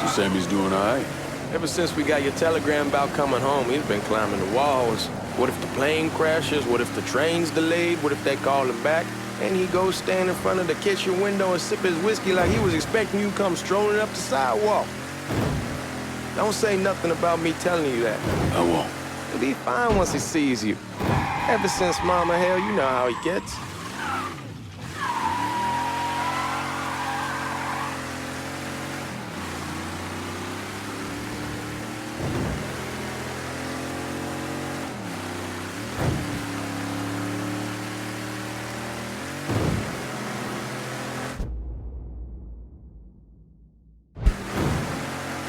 So Sammy's doing all right? Ever since we got your telegram about coming home, he's been climbing the walls. What if the plane crashes? What if the train's delayed? What if they call him back? And he goes stand in front of the kitchen window and sip his whiskey like he was expecting you to come strolling up the sidewalk. Don't say nothing about me telling you that. I won't. He'll be fine once he sees you. Ever since Mama, hell, you know how he gets.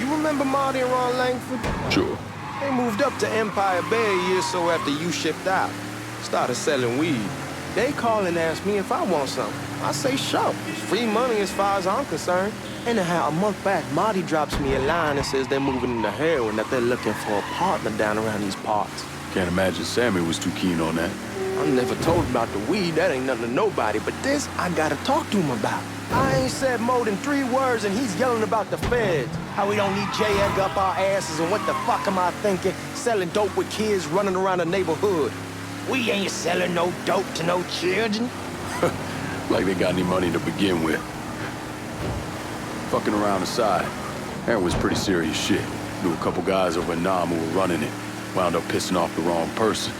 Remember Marty and Ron Langford? Sure. They moved up to Empire Bay a year or so after you shipped out. Started selling weed. They call and ask me if I want something. I say sure. It's free money as far as I'm concerned. Anyhow, a month back, Marty drops me a line and says they're moving into heroin, that they're looking for a partner down around these parts. Can't imagine Sammy was too keen on that. I'm never told about the weed. That ain't nothing to nobody. But this, I gotta talk to him about. I ain't said more than 3 words and he's yelling about the feds. How we don't need J.Egg up our asses and what the fuck am I thinking? Selling dope with kids running around the neighborhood. We ain't selling no dope to no children. Like they got any money to begin with. Fucking around aside, heroin was pretty serious shit. Knew a couple guys over in Nam who were running it. Wound up pissing off the wrong person.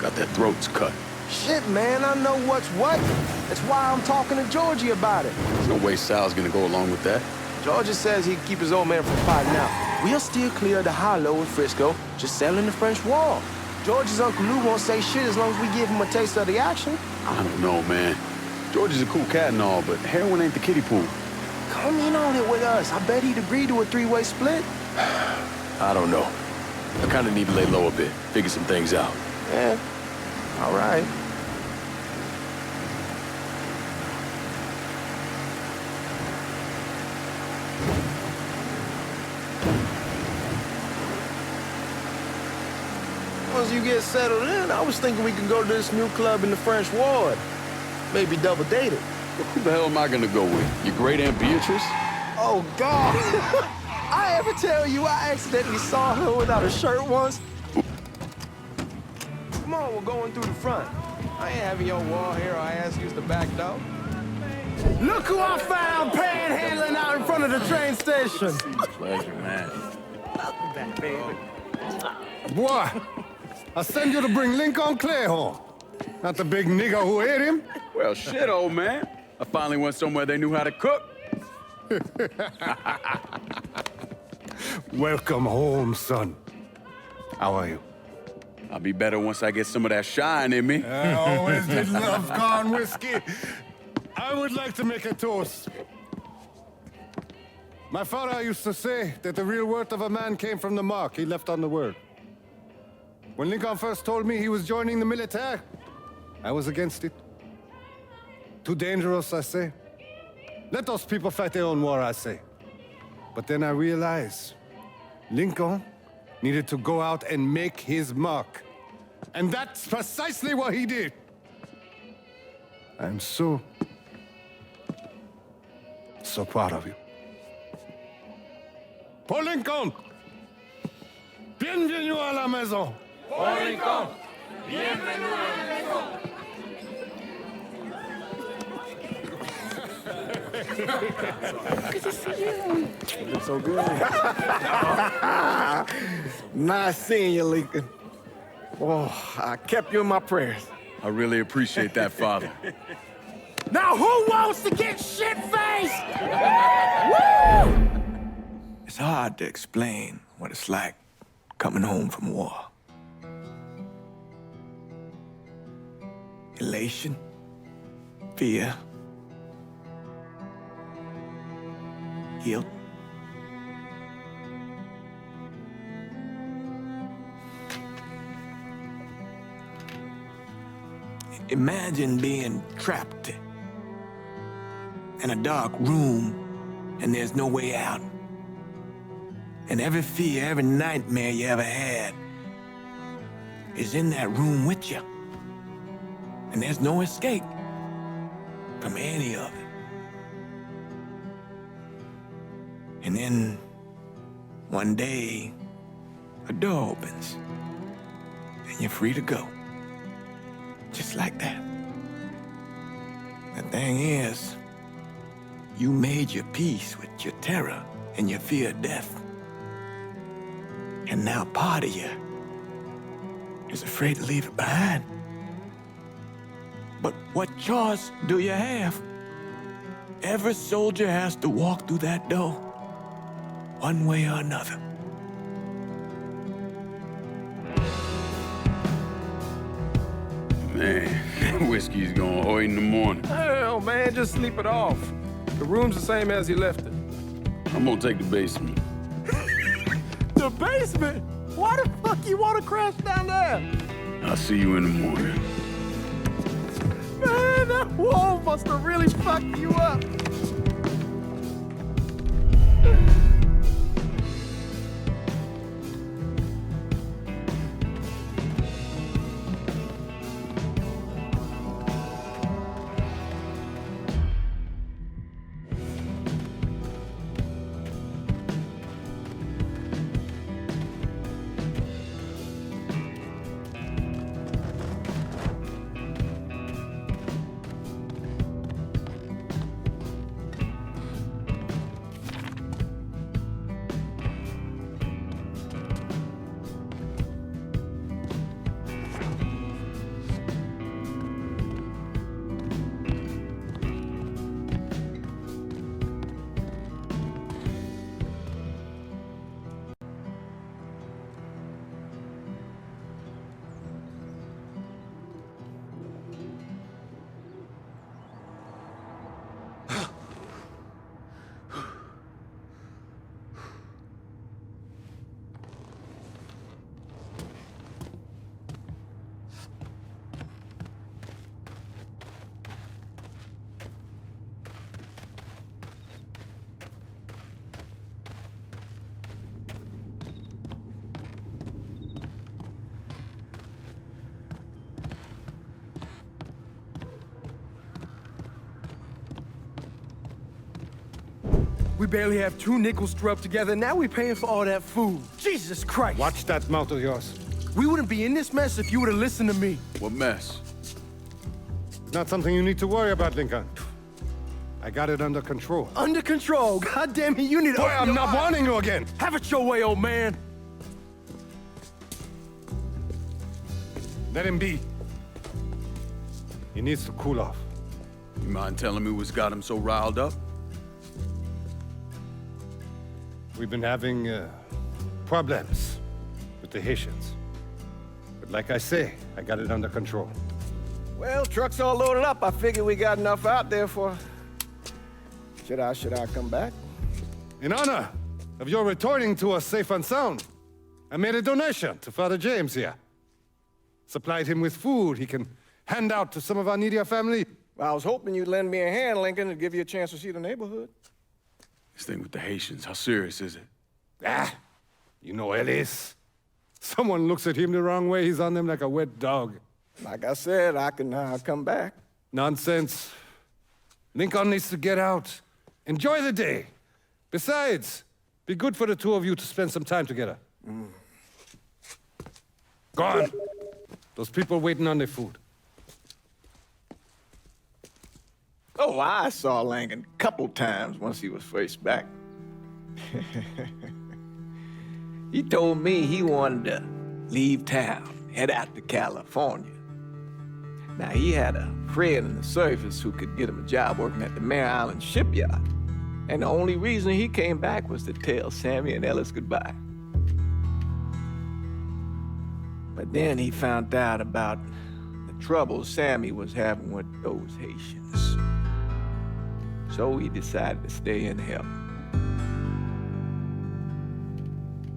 Got their throats cut. Shit, man, I know what's what. That's why I'm talking to Georgie about it. There's no way Sal's gonna go along with that. Georgie says he can keep his old man from fighting out. We'll still clear the hollow in Frisco, just selling the French Wall. George's Uncle Lou won't say shit as long as we give him a taste of the action. I don't know, man. George is a cool cat and all, but heroin ain't the kiddie pool. Come in on it with us. I bet he'd agree to a 3-way split. I don't know. I kinda need to lay low a bit, figure some things out. Yeah, all right. Once you get settled in, I was thinking we could go to this new club in the French Ward. Maybe double date it. Well, who the hell am I gonna go with? Your great Aunt Beatrice? Oh, God. I ever tell you I accidentally saw her without a shirt once? Come on, we're going through the front. I ain't having your wall here or I ask you the back door. Look who I found panhandling out in front of the train station. Pleasure, man. Welcome back, baby. Boy, I send you to bring Lincoln Clay home. Not the big nigger who ate him. Well, shit, old man. I finally went somewhere they knew how to cook. Welcome home, son. How are you? I'll be better once I get some of that shine in me. I always did love corn whiskey. I would like to make a toast. My father used to say that the real worth of a man came from the mark he left on the world. When Lincoln first told me he was joining the military, I was against it. Too dangerous, I say. Let those people fight their own war, I say. But then I realized Lincoln needed to go out and make his mark. And that's precisely what he did. I'm so proud of you. Paul Lincoln! Bienvenue à la maison! Paul Lincoln! Bienvenue à la maison! Good to see you. You look so good. Nice seeing you, Lincoln. Oh, I kept you in my prayers. I really appreciate that, Father. Now who wants to get shit-faced? Woo! It's hard to explain what it's like coming home from war. Elation, fear, guilt. Imagine being trapped in a dark room and there's no way out. And every fear, every nightmare you ever had is in that room with you. And there's no escape from any of it. And then one day, a door opens, and you're free to go. Just like that. The thing is, you made your peace with your terror and your fear of death. And now part of you is afraid to leave it behind. But what choice do you have? Every soldier has to walk through that door, one way or another. Man, whiskey's going hard in the morning. Hell, man, just sleep it off. The room's the same as you left it. I'm gonna take the basement. The basement? Why the fuck you want to crash down there? I'll see you in the morning. Man, that wall must have really fucked you up. We barely have 2 nickels to rub together, and now we're paying for all that food. Jesus Christ! Watch that mouth of yours. We wouldn't be in this mess if you would have listened to me. What mess? It's not something you need to worry about, Lincoln. I got it under control. Under control. God damn it, you need to Boy, open I'm your not eyes. warning you again. Have it your way, old man. Let him be. He needs to cool off. You mind telling me what's got him so riled up? We've been having problems with the Haitians. But like I say, I got it under control. Well, truck's all loaded up. I figure we got enough out there for... Should I come back? In honor of your returning to us safe and sound, I made a donation to Father James here. Supplied him with food he can hand out to some of our needier family. Well, I was hoping you'd lend me a hand, Lincoln, and give you a chance to see the neighborhood. This thing with the Haitians, how serious is it? Ah, you know Ellis. Someone looks at him the wrong way, he's on them like a wet dog. Like I said, I can come back. Nonsense. Lincoln needs to get out. Enjoy the day. Besides, be good for the two of you to spend some time together. Go on. Those people waiting on their food. Oh, I saw Lincoln a couple times once he was first back. He told me he wanted to leave town, head out to California. Now, he had a friend in the service who could get him a job working at the Mare Island shipyard. And the only reason he came back was to tell Sammy and Ellis goodbye. But then he found out about the trouble Sammy was having with those Haitians. So he decided to stay and help.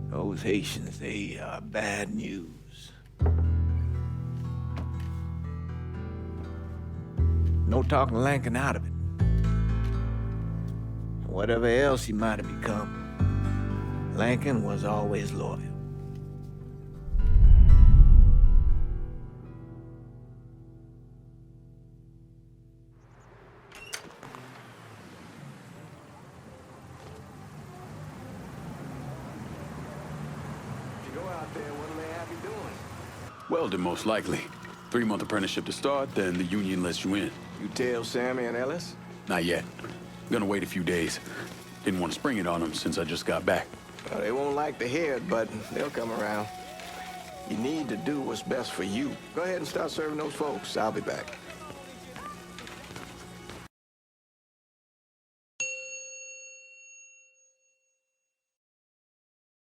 Those Haitians, they are bad news. No talking Lincoln out of it. Whatever else he might have become, Lincoln was always loyal. Welding, most likely. 3-month apprenticeship to start, then the union lets you in. You tell Sammy and Ellis? Not yet. Gonna wait a few days. Didn't want to spring it on them since I just got back. Well, they won't like to hear it, but they'll come around. You need to do what's best for you. Go ahead and start serving those folks. I'll be back.